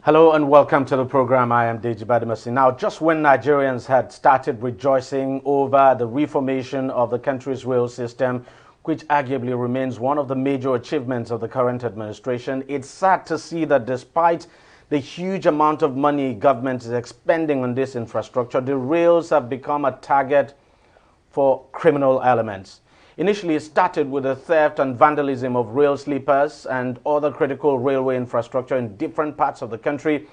Hello and welcome to the program. I am DEJI360. Now, just when Nigerians had started rejoicing over the reformation of the country's rail system, which arguably remains one of the major achievements of the current administration, it's sad to see that despite the huge amount of money government is expending on this infrastructure, the rails have become a target for criminal elements. Initially, it started with the theft and vandalism of rail sleepers and other critical railway infrastructure in different parts of the country.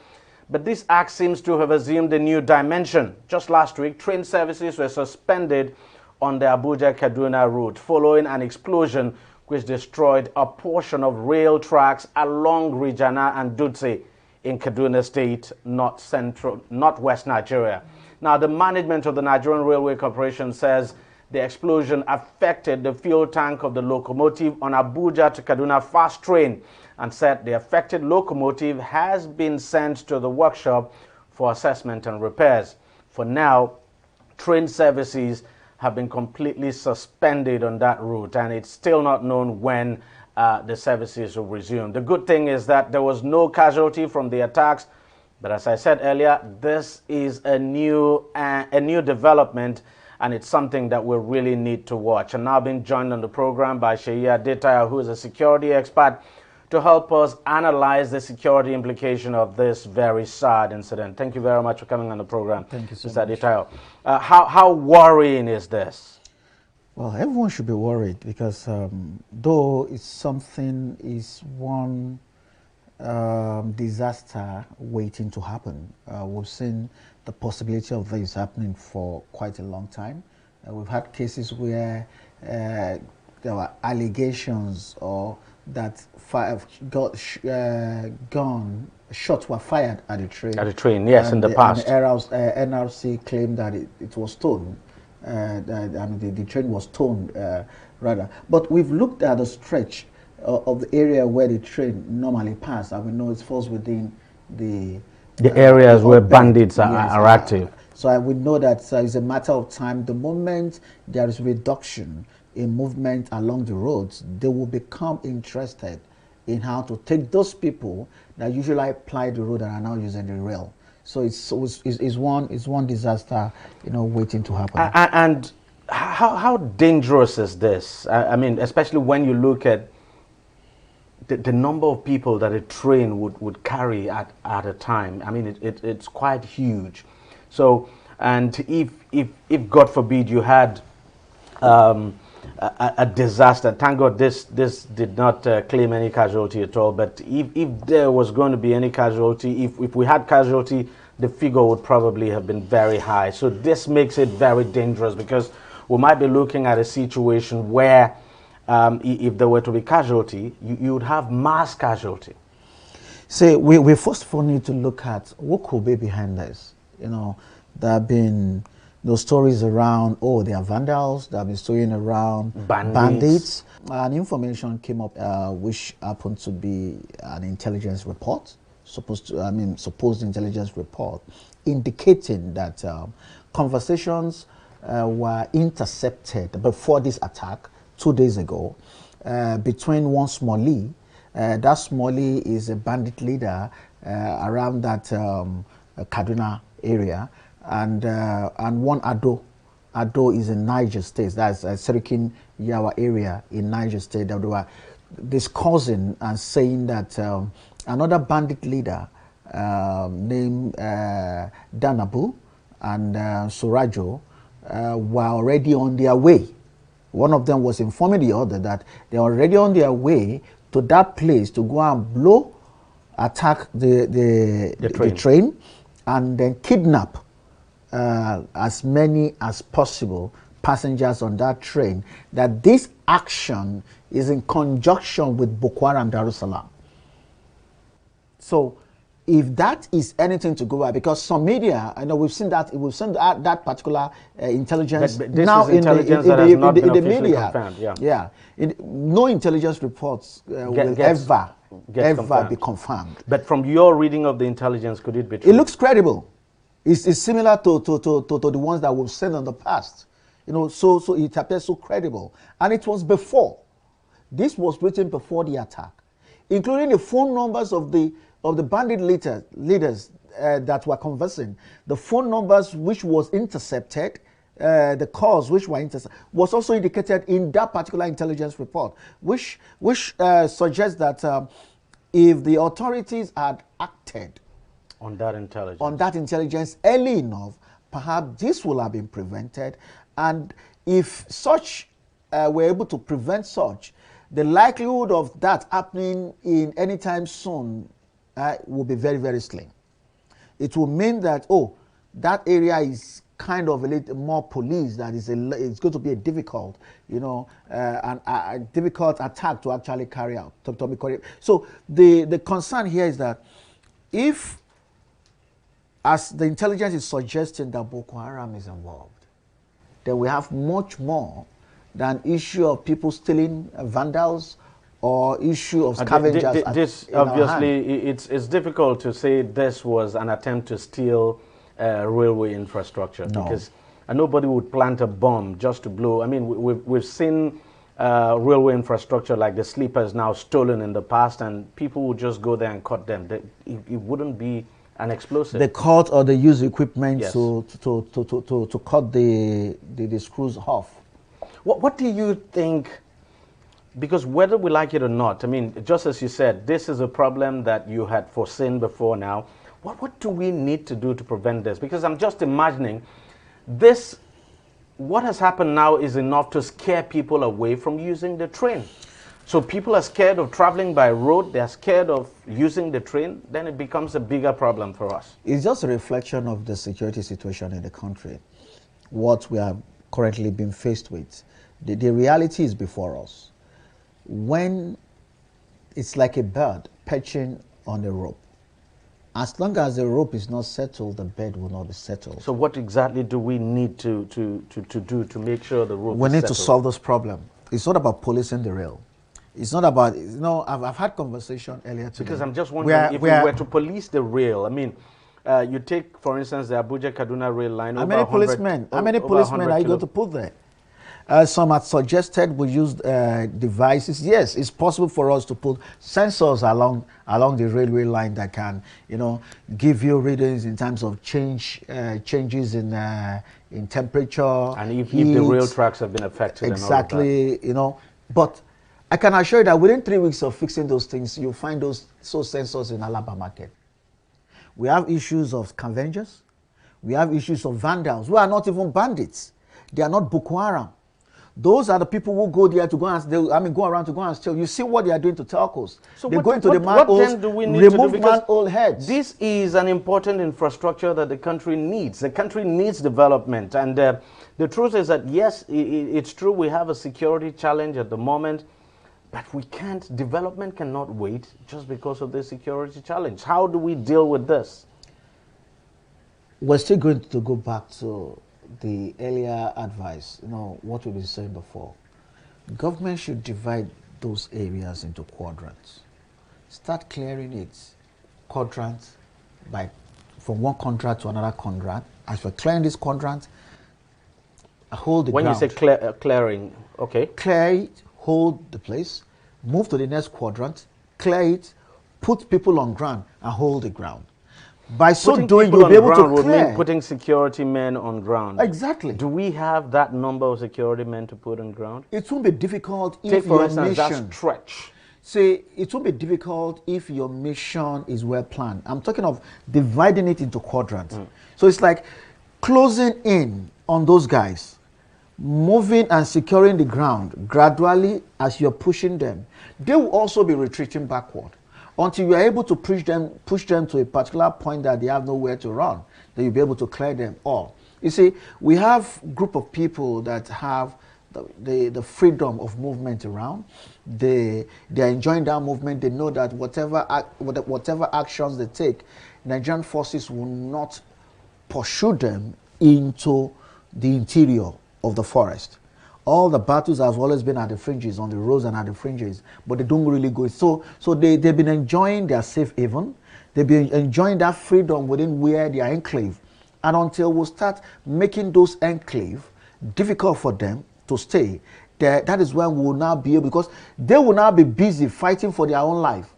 But this act seems to have assumed a new dimension. Just last week, train services were suspended on the Abuja-Kaduna route following an explosion which destroyed a portion of rail tracks along Rijana and Dutse in Kaduna State, northwest Nigeria. Now, the management of the Nigerian Railway Corporation says the explosion affected the fuel tank of the locomotive on Abuja to Kaduna fast train and said the affected locomotive has been sent to the workshop for assessment and repairs. For now, train services have been completely suspended on that route, and it's still not known when the services will resume. The good thing is that there was no casualty from the attacks, but as I said earlier, this is a new development, and it's something that we really need to watch. And now being joined on the program by DEJI360, who is a security expert, to help us analyze the security implication of this very sad incident. Thank you very much for coming on the program. Thank you so Mr. much. DEJI360. How worrying is this? Well, everyone should be worried because though it's one disaster waiting to happen. We've seen the possibility of this happening for quite a long time. We've had cases where there were allegations or that shots were fired at the train. At the train, yes, in the past. And the NRC claimed that it was stolen. The train was towed, rather. But we've looked at the stretch of the area where the train normally passes, and we know it falls within the areas where bandits are active. So I would know that it's a matter of time. The moment there is reduction in movement along the roads, they will become interested in how to take those people that usually apply the road and are now using the rail. So it's one disaster, waiting to happen. And how dangerous is this? I mean, especially when you look at the number of people that a train would carry at a time. I mean, it's quite huge. So, and if God forbid you had a disaster, thank God this did not claim any casualty at all. But if there was going to be any casualty, if we had casualty, the figure would probably have been very high. So this makes it very dangerous because we might be looking at a situation where if there were to be casualty, you would have mass casualty. See, we first of all need to look at what could be behind this. There have been those stories around, there are vandals, there have been stories around bandits. And information came up which happened to be an intelligence report, supposed intelligence report, indicating that conversations were intercepted before this attack 2 days ago between one Smalley. That Smalley is a bandit leader around that Kaduna area, and one Ado. Ado is in Niger State. That's Serikin Yawa area in Niger State. That they were discussing and saying that another bandit leader named Danabu and Surajo were already on their way. One of them was informing the other that they are already on their way to that place to go and attack the train, and then kidnap as many as possible passengers on that train. That this action is in conjunction with Boko Haram Darussalam. So, if that is anything to go by, because some media, I know we've seen that that particular intelligence but this now is intelligence that has not been in the officially media. confirmed. No intelligence reports will ever be confirmed. But from your reading of the intelligence, could it be true? It looks credible. It's similar to the ones that we've seen in the past. So it appears so credible, and it was before. This was written before the attack, including the phone numbers of the of the bandit leaders that were conversing, the phone numbers which was intercepted, the calls which were intercepted, was also indicated in that particular intelligence report, which suggests that if the authorities had acted on that intelligence early enough, perhaps this would have been prevented. And if such were able to prevent such, the likelihood of that happening in any time soon will be very, very slim. It will mean that, oh, that area is kind of a little more police, that is it's going to be a difficult, a difficult attack to actually carry out. So the concern here is that if, as the intelligence is suggesting, that Boko Haram is involved, then we have much more than issue of people stealing, vandals, or issue of scavengers. This obviously, it's difficult to say this was an attempt to steal railway infrastructure, because nobody would plant a bomb just to blow. I mean, we've seen railway infrastructure like the sleepers now stolen in the past, and people would just go there and cut them. It wouldn't be an explosive. They cut or they use equipment to cut the screws off. What do you think? Because whether we like it or not, I mean, just as you said, this is a problem that you had foreseen before now. What do we need to do to prevent this? Because I'm just imagining this, what has happened now is enough to scare people away from using the train. So people are scared of traveling by road, they're scared of using the train, then it becomes a bigger problem for us. It's just a reflection of the security situation in the country, what we are currently being faced with. The reality is before us. When it's like a bird perching on a rope, as long as the rope is not settled, the bird will not be settled. So what exactly do we need to do to make sure the rope is settled? We need to solve this problem. It's not about policing the rail. It's not about, I've had conversation earlier today. Because I'm just wondering, if we were to police the rail, I mean, you take, for instance, the Abuja-Kaduna rail line. How many policemen are you going to put there? Some had suggested we use devices. Yes, it's possible for us to put sensors along the railway line that can, give you readings in terms of changes in temperature. And if the rail tracks have been affected. Exactly, But I can assure you that within 3 weeks of fixing those things, you'll find those sensors in Alaba market. We have issues of scavengers. We have issues of vandals who are not even bandits. They are not Boko Haram. Those are the people who go there to go and go around to go and steal. You see what they are doing to telcos. So they go into the manholes, remove manhole heads. This is an important infrastructure that the country needs. The country needs development. And the truth is that, yes, it's true we have a security challenge at the moment, but we can't, development cannot wait just because of the security challenge. How do we deal with this? We're still going to go back to the earlier advice, what we've been saying before. Government should divide those areas into quadrants. Start clearing it quadrants from one quadrant to another quadrant. As we're clearing this quadrant, hold the ground. When you say clearing, okay. Clear it, hold the place, move to the next quadrant, clear it, put people on ground and hold the ground. By so doing, you'll be able to clear. Putting security men on ground. Exactly. Do we have that number of security men to put on ground? It won't be difficult if for instance, that stretch. See, it won't be difficult if your mission is well planned. I'm talking of dividing it into quadrants. So it's like closing in on those guys, moving and securing the ground gradually as you're pushing them. They will also be retreating backward until you are able to push them to a particular point that they have nowhere to run. Then you'll be able to clear them all. You see, we have a group of people that have the freedom of movement around. They're enjoying that movement. They know that whatever actions they take, Nigerian forces will not pursue them into the interior of the forest. All the battles have always been at the fringes, on the roads and at the fringes, but they don't really go. So they've been enjoying their safe haven. They've been enjoying that freedom within where they are enclave. And until we start making those enclave difficult for them to stay, that is when we will now be able, because they will now be busy fighting for their own life.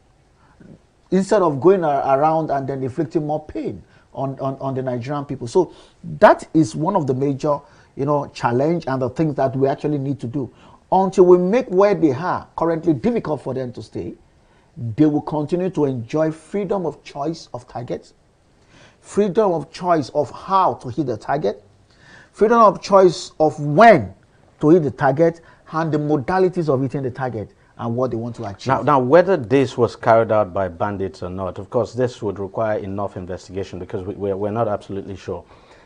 instead of going around and then inflicting more pain on the Nigerian people. So that is one of the major, challenge and the things that we actually need to do. Until we make where they are currently difficult for them to stay, they will continue to enjoy freedom of choice of targets, freedom of choice of how to hit the target, freedom of choice of when to hit the target, and the modalities of hitting the target and what they want to achieve. Now, whether this was carried out by bandits or not, of course, this would require enough investigation because we're not absolutely sure.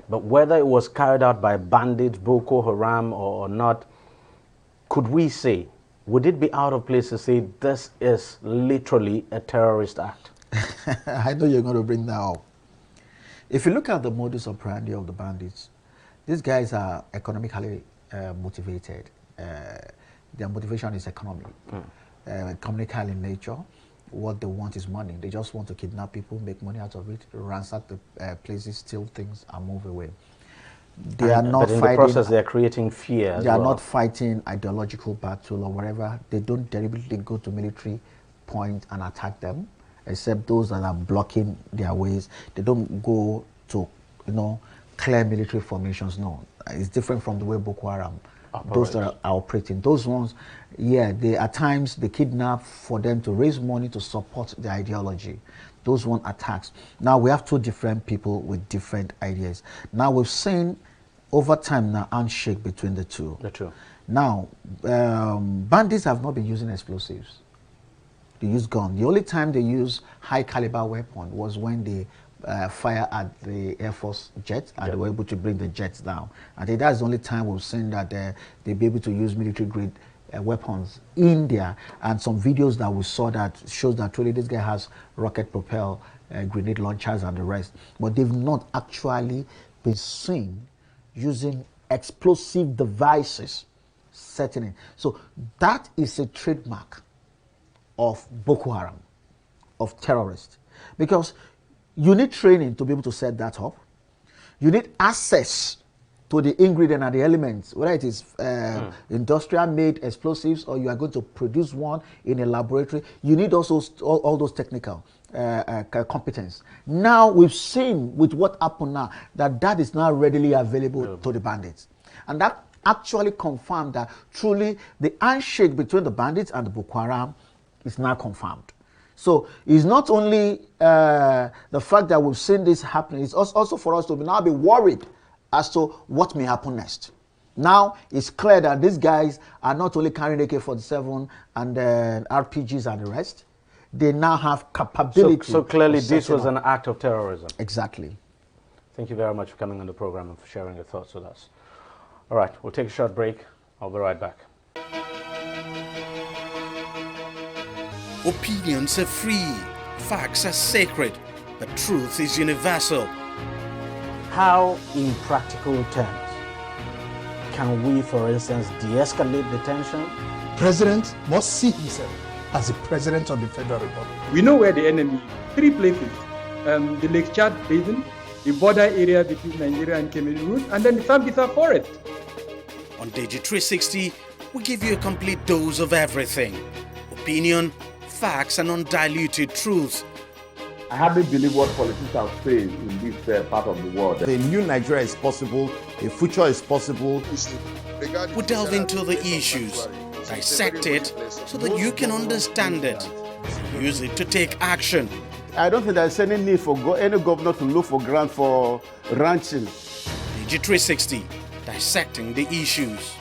But whether it was carried out by bandits, Boko Haram or not, could we say, would it be out of place to say this is literally a terrorist act? I know you're going to bring that up. If you look at the modus operandi of the bandits, these guys are economically motivated. Their motivation is economic, economical in nature. What they want is money. They just want to kidnap people, make money out of it, ransack the places, steal things, and move away. They are not but in fighting. the process, they are creating fear. They are not fighting ideological battle or whatever. They don't deliberately go to military point and attack them, except those that are blocking their ways. They don't go to, clear military formations. No, it's different from the way Boko Haram. Those that are operating, those ones, they at times they kidnap for them to raise money to support the ideology. Those one attacks. Now we have two different people with different ideas. Now we've seen over time now handshake between the two. The two. Now bandits have not been using explosives. They use guns. The only time they use high caliber weapon was when they fire at the Air Force jet, and they were able to bring the jets down. I think that's the only time we've seen that they'll be able to use military grade weapons in there. And some videos that we saw that shows that truly this guy has rocket propelled grenade launchers and the rest. But they've not actually been seen using explosive devices setting in. So that is a trademark of Boko Haram, of terrorists, because you need training to be able to set that up. You need access to the ingredient and the elements, whether it is industrial made explosives or you are going to produce one in a laboratory. You need also all those technical competence. Now we've seen with what happened now that is now readily available to the bandits. And that actually confirmed that truly the handshake between the bandits and the Boko Haram is now confirmed. So it's not only the fact that we've seen this happening, it's also for us to now be worried as to what may happen next. Now it's clear that these guys are not only carrying AK-47 and RPGs and the rest, they now have capability. So clearly this was an act of terrorism. Exactly. Thank you very much for coming on the program and for sharing your thoughts with us. All right, we'll take a short break. I'll be right back. Opinions are free, facts are sacred, but truth is universal. How, in practical terms, can we, for instance, de-escalate the tension? President must see himself as the President of the Federal Republic. We know where the enemy is. 3 places. The Lake Chad Basin, the border area between Nigeria and Cameroon, and then the Sambisa Forest. On DEJI360, we give you a complete dose of everything. Opinion, facts, and undiluted truth. I hardly believe what politicians say in this part of the world. A new Nigeria is possible, a future is possible. We delve into the issues, dissect it so that you can understand it, use it to take action. I don't think there's any need for any governor to look for grant for ranching. DEJI360, dissecting the issues.